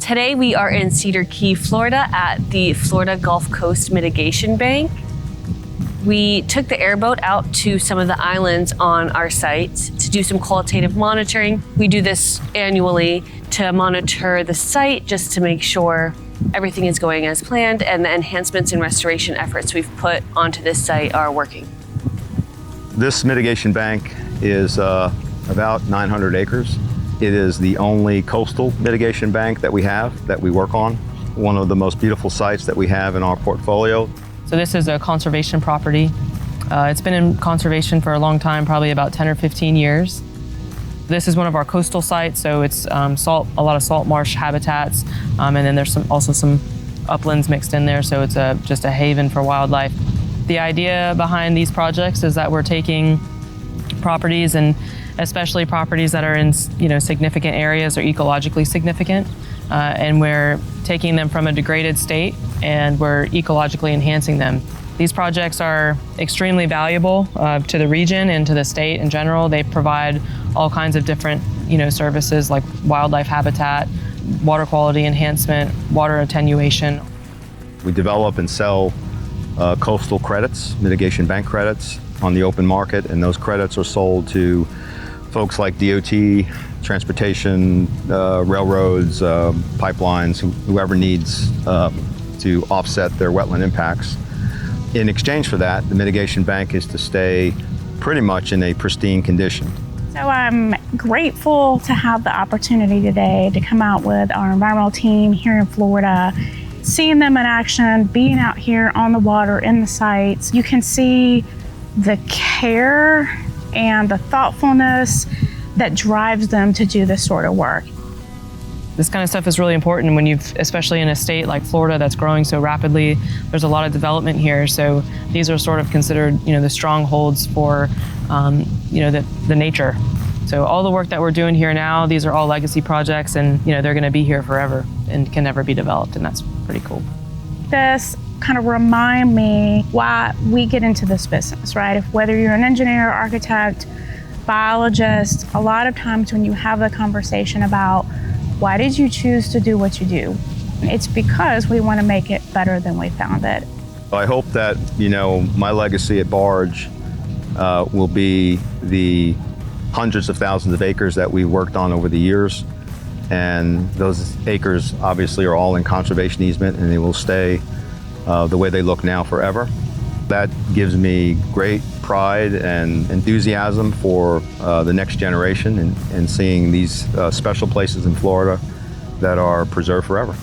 Today we are in Cedar Key, Florida at the Florida Gulf Coast Mitigation Bank. We took the airboat out to some of the islands on our site to do some qualitative monitoring. We do this annually to monitor the site just to make sure everything is going as planned and the enhancements and restoration efforts we've put onto this site are working. This mitigation bank is about 900 acres. It is the only coastal mitigation bank that we have, that we work on. One of the most beautiful sites that we have in our portfolio. So this is a conservation property. It's been in conservation for a long time, probably about 10 or 15 years. This is one of our coastal sites, so it's a lot of salt marsh habitats, and then there's also some uplands mixed in there, so it's just a haven for wildlife. The idea behind these projects is that we're taking properties, and especially properties that are in significant areas or ecologically significant, and we're taking them from a degraded state and we're ecologically enhancing them. These projects are extremely valuable to the region and to the state in general. They provide all kinds of different services like wildlife habitat, water quality enhancement, water attenuation. We develop and sell coastal credits, mitigation bank credits on the open market, and those credits are sold to folks like DOT, transportation, railroads, pipelines, whoever needs to offset their wetland impacts. In exchange for that, the mitigation bank is to stay pretty much in a pristine condition. So I'm grateful to have the opportunity today to come out with our environmental team here in Florida, seeing them in action, being out here on the water in the sites. You can see the care and the thoughtfulness that drives them to do this sort of work. This kind of stuff is really important when especially in a state like Florida that's growing so rapidly. There's a lot of development here, so these are sort of considered, the strongholds for, the nature. So all the work that we're doing here now, these are all legacy projects, and they're going to be here forever and can never be developed, and that's pretty cool. This kind of remind me why we get into this business, right? Whether you're an engineer, architect, biologist, a lot of times when you have the conversation about why did you choose to do what you do, it's because we want to make it better than we found it. I hope that, my legacy at Barge will be the hundreds of thousands of acres that we worked on over the years. And those acres obviously are all in conservation easement, and they will stay the way they look now forever. That gives me great pride and enthusiasm for the next generation and seeing these special places in Florida that are preserved forever.